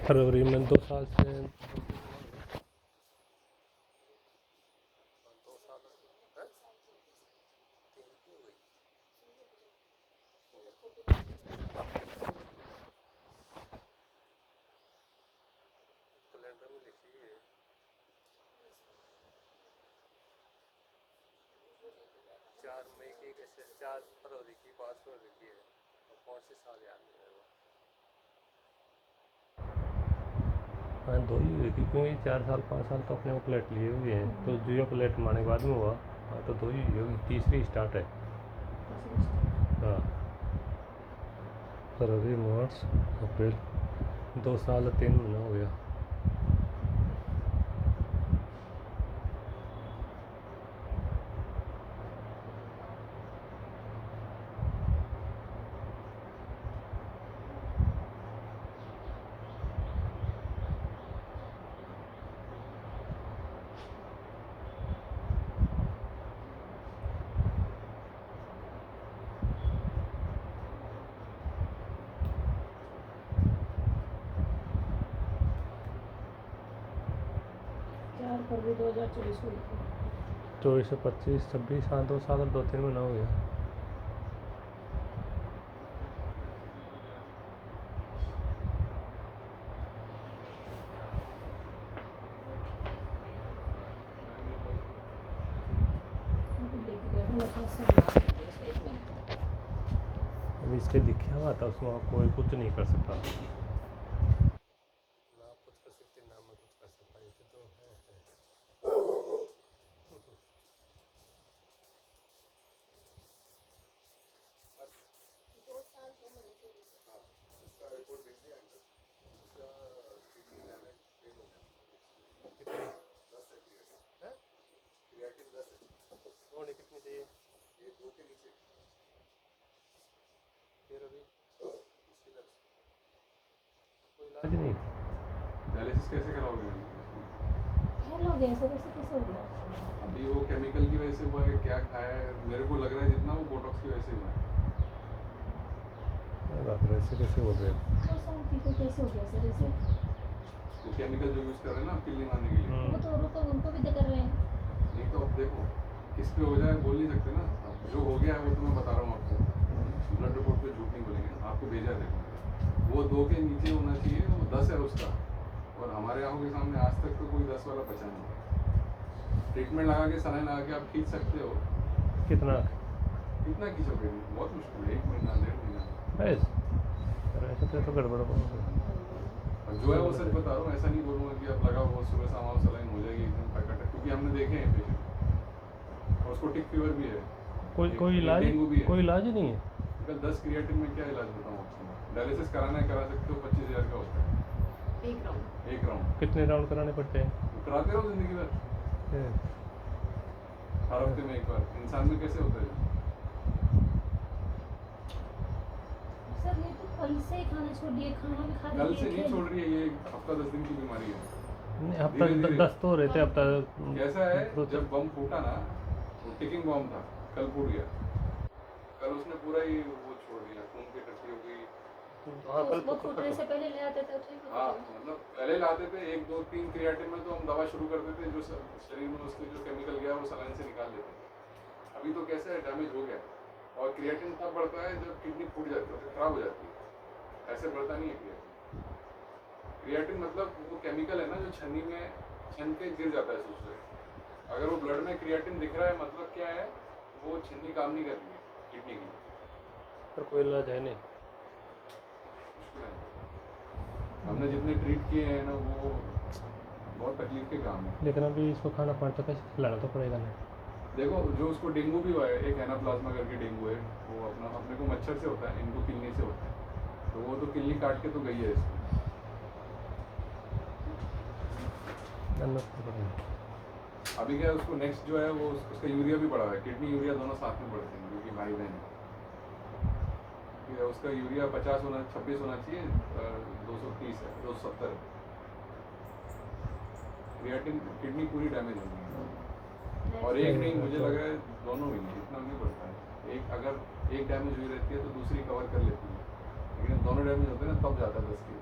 फरवरी में 2 साल से 4 मई की कैसे 4 फरवरी की 5 फरवरी की है और कौन से साल याद नहीं है वो। हाँ 2 ही हुई थी क्योंकि 4 साल 5 साल तो अपने वो प्लेट लिए हुए हैं तो जियो प्लेट माने के बाद में हुआ। हाँ तो 2 ही होगी, तीसरी स्टार्ट है। हाँ फरवरी मार्च अप्रैल 2 साल 3 महीना हो गया। फरवरी 2024 हुई थी। 24 से 25 26 हाँ 2 साल और 2-3 महीना हो गया। अभी इसके दिखा हुआ था उसमें कोई कुछ नहीं कर सकता ना, कुछ कर सकते ना मैं कुछ कर सकता ये तो है। कितनी चाहिए ये 2 के नीचे फिर अभी कोई इलाज नहीं। डायलिसिस कैसे कराओगे? हेलो ऐसे कैसे हो गया? अभी वो केमिकल की वजह से हुआ है, क्या खाया है? मेरे को लग रहा है जितना वो बोटॉक्स की वजह से हुआ है। ऐसे कैसे हो गया? कैसे हो गया सर ऐसे? वो केमिकल जो यूज़ कर रहे हैं ना आप किडनी मारने के लिए, वो तो उनको भी कर रहे हैं। नहीं तो अब देखो किस पे हो जाए बोल नहीं सकते ना। अब जो हो गया है वो तो मैं बता रहा हूँ आपको, ब्लड रिपोर्ट पे झूठ नहीं बोलेंगे। आपको भेजा है देखो, वो 2 के नीचे होना चाहिए, वो 10 है उसका, और हमारे आँखों के सामने आज तक तो कोई 10 वाला बचा नहीं। ट्रीटमेंट लगा के सलाइन लगा के आप खींच सकते हो। कितना खींचोगे? बहुत मुश्किल है, 1 महीना 1.5 महीना। बस ऐसे तो गड़बड़ हो और जो है वो सच बता रहा हूँ, ऐसा नहीं बोलूँगा कि आप लगाओ वो सुबह शाम आओ सलाइन हो जाएगी एकदम फटाफट, क्योंकि हमने देखे हैं पेशेंट और उसको टिक फीवर भी है, कोई इलाज डेंगू भी है। कोई इलाज ही नहीं है। कल 10 क्रिएटिन में क्या इलाज बताऊँ आपको? डायलिसिस कराना है करा सकते हो, 25,000 का होता है एक राउंड। कितने राउंड कराने पड़ते हैं? तो कराते रहो जिंदगी भर, हर हफ्ते में एक बार। इंसान में कैसे होता है? सर ये तो कल से खाना छोड़ दिए, खाना भी खा कल से नहीं छोड़ रही है, ये हफ्ता 10 दिन की बीमारी है। नहीं हफ्ता 10 तो रहते हफ्ता। कैसा है, जब बम फूटा ना वो टिकिंग बम था, कल फूट गया। कल उसने पूरा ही वो छोड़ दिया, खून की टट्टी हो गई। हाँ कल वो फूटने से पहले ले आते थे ठीक हाँ मतलब पहले लाते थे 1 2 3 क्रिएटिन में तो हम दवा शुरू करते थे, जो शरीर में उसके जो केमिकल गया वो सलाइन से निकाल लेते थे। अभी तो कैसा है, डैमेज हो गया, और क्रिएटिन तब बढ़ता है जब किडनी फूट जाती है, खराब हो जाती है, ऐसे बढ़ता नहीं है क्रिएटिन। क्रिएटिन मतलब वो केमिकल है ना जो छन्नी में छन के गिर जाता है सूज से। अगर वो ब्लड में क्रिएटिन दिख रहा है मतलब क्या है, वो छन्नी काम नहीं कर रही है किडनी की। पर कोई इलाज है नहीं। हमने जितने ट्रीट किए हैं ना वो बहुत तकलीफ के काम है। लेकिन अभी इसको खाना पड़ता कैसे, खिलाना तो पड़ेगा ना। देखो जो उसको डेंगू भी हुआ है, एक एनाप्लाज्मा करके डेंगू है, वो अपने को मच्छर से होता है, इनको किलनी से होता है, तो वो तो किलनी काट के तो गई है इसको। अभी क्या है, उसको नेक्स्ट जो है वो उसका यूरिया भी बढ़ा है, किडनी यूरिया दोनों साथ में बढ़ते हैं क्योंकि भाई बहन है। उसका यूरिया 50 होना 26 होना चाहिए, 230 है, 270 है। क्रिएटिन किडनी पूरी डैमेज होगी, और एक नहीं, मुझे लग रहा है दोनों ही नहीं, इतना नहीं पड़ता है। एक अगर एक डैमेज हुई रहती है तो दूसरी कवर कर लेती है, लेकिन दोनों डैमेज होते हैं ना तब जाता है 10 की।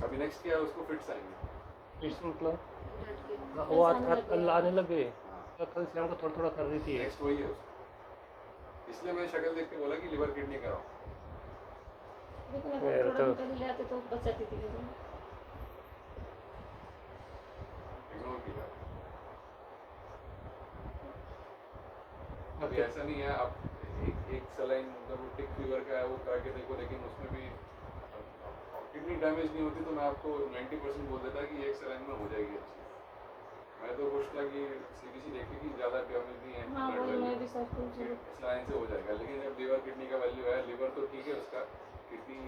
अभी नेक्स्ट क्या है, उसको फिट्स आएंगे। इस मतलब फिर वो आने लग गया। आने लगे। हाँ, तो कल शाम को थोड़ा थोड़ा कर रही थी। नेक्स्ट वही है उसको। इसलिए मैं शक्ल देख के बोला कि लिवर किडनी कराओ। लेकिन मेरा अगर थोड़ा तो- निकल ले आते तो बच जाती थी लेकिन इग्नोर किया। अभी ऐसा नहीं है, आप एक सलाइन मतलब वो टिक फीवर का है वो करा के देखो, लेकिन उसमें भी किडनी डैमेज नहीं होती तो मैं आपको 90% बोल देता कि एक सलाइन में हो जाएगी अच्छी। मैं तो खुश था कि सीबीसी देखी कि ज़्यादा डैमेज नहीं है, हाँ ब्लड वही वैल्यू मैं भी सब कुछ सलाइन से हो जाएगा। लेकिन जब लिवर किडनी का वैल्यू है, लिवर तो ठीक है उसका, किडनी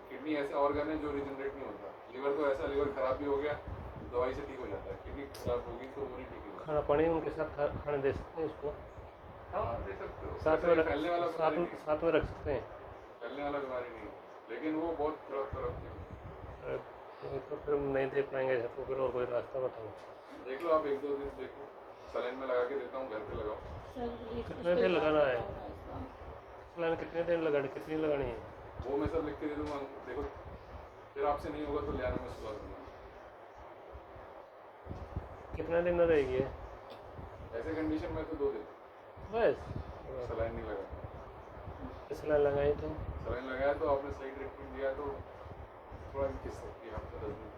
किडनी ऐसा ऑर्गन है जो रिजनरेट नहीं होता। लिवर तो ऐसा, लिवर खराब भी हो गया दवाई से ठीक हो जाता है, किडनी खराब होगी तो वो नहीं ठीक होगा। खाना पानी उनके साथ खाने दे सकते हैं उसको, हाँ दे सकते हो, साथ में फैलने वाला साथ बीमारी में नहीं है, साथ में रख सकते हैं। फैलने वाला बीमारी नहीं है, लेकिन वो बहुत तरफ की। तो फिर हम नहीं दे पाएंगे ऐसा, तो फिर और कोई रास्ता बताओ। देख लो आप, एक दो दिन देखो, सलाइन में लगा के देता हूँ, घर पे लगाओ। सर ये कितने कुछ दिन लगाना है? होगा इसका। सलाइन कितने दिन लगानी, कितनी लगानी है? वो मैं सब लिख के दे दूँगा, देखो फिर आपसे नहीं होगा तो ले आना, मैं सुबह दूँगा। कितने दिन में रहेगी ये? ऐसे कंडीशन में तो 2 दिन बस सलाइन नहीं लगा। सलाइन लगाई तो सलाइन लगाया तो आपने सही ट्रीटमेंट दिया तो थोड़ा भी खिंच सकती है, हफ्ता 10 दिन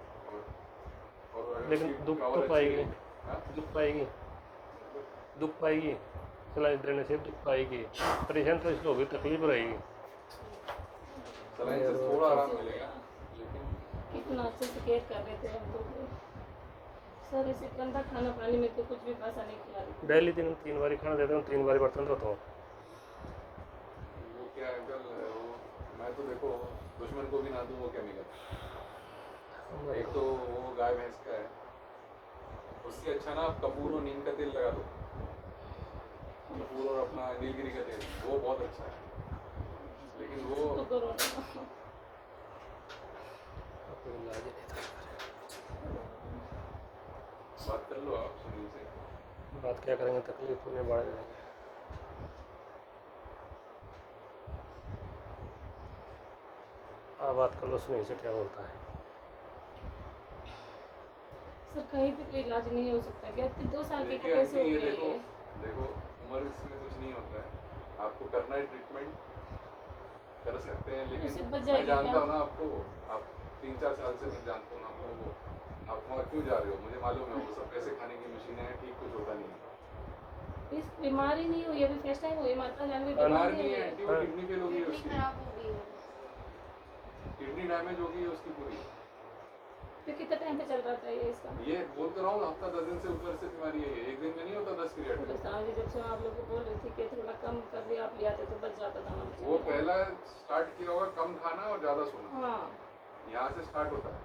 और अगर लेकिन उसकी दुख cover तो अच्छी पाएगी, रहेगी, हाँ? दुख पाएगी, दुख पाएगी। सलाइन देने से दुख पाएगी, परेशान तो इसलिए होगी, तकलीफ रहेगी। सलाइन से थोड़ा आराम मिलेगा, लेकिन कितना अच्छे से केयर कर रहे थे हम तो। सर इसे गंदा खाना पानी में तो कुछ भी पैसा नहीं खिला रही थी। डेली दिन 3 बार खाना देता हूँ, 3 बार बर्तन धोता हूँ। वो क्या है अंकल, वो मैं तो देखो दुश्मन को भी ना दूँ वो केमिकल। एक तो वो गाय भैंस का है, उससे अच्छा ना आप कपूर और नीम का तेल लगा दो, कपूर और अपना नीलगिरी का तेल, वो बहुत अच्छा है। लेकिन वो तो करो ना। कोई इलाज नहीं था। बात कर लो आप सुनील से। बात क्या करेंगे, तकलीफ में बढ़ जाएगी। आप बात कर लो सुनील से, क्या बोलता है। सर कहीं पे कोई इलाज नहीं हो सकता क्या? 2 साल के देखिए कैसे हो आंटी, ये गए देखो ये? देखो उम्र इसमें कुछ नहीं होता है, आपको करना है ट्रीटमेंट कर सकते हैं, उससे लेकिन बच मैं जाएगी जानता क्या? हूँ ना आपको, आप 3-4 साल से मैं जानता हूँ ना आपको, आप वहाँ क्यों जा रहे हो मुझे मालूम है। वो सब पैसे खाने की मशीनें हैं, ठीक कुछ होता नहीं है। इस बीमारी नहीं हुई अभी, फर्स्ट टाइम हुई, माता जान भी बीमार बीमारी नहीं है है। आंटी, वो किडनी फेल हो गई है किडनी उसकी, खराब हो गई है। किडनी डैमेज हो गई है उसकी पूरी। फिर कितना टाइम पे चल रहा था ये इसका? ये बोल तो रहा हूँ, हफ्ता 10 दिन से ऊपर से बीमारी है ये, एक दिन में नहीं होता 10 तो क्रिएटिन। सामने जब से आप लोग को बोल रही थी कि थोड़ा कम कर दिया, आप ले आते तो बच जाता था हमारा। वो पहला स्टार्ट किया होगा कम खाना और ज़्यादा सोना, हाँ यहाँ से स्टार्ट होता है।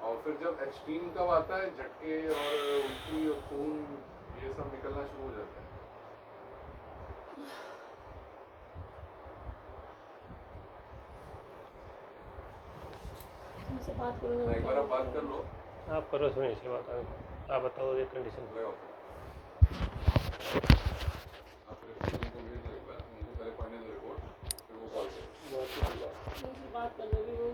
और फिर जब एक्सट्रीम कब आता है, झटके और उल्टी और खून ये सब निकलना शुरू हो जाता है। उनसे बात करो। एक बार आप बात कर लो, आप करो सुनील से बात, आप बताओ ये कंडीशन। लगाओ। आप फिर उनको भेज दो एक बार, उनको पहले पढ़ने दो रिपोर्ट, फिर वो कॉल करो। उनसे बात कर लो भी वो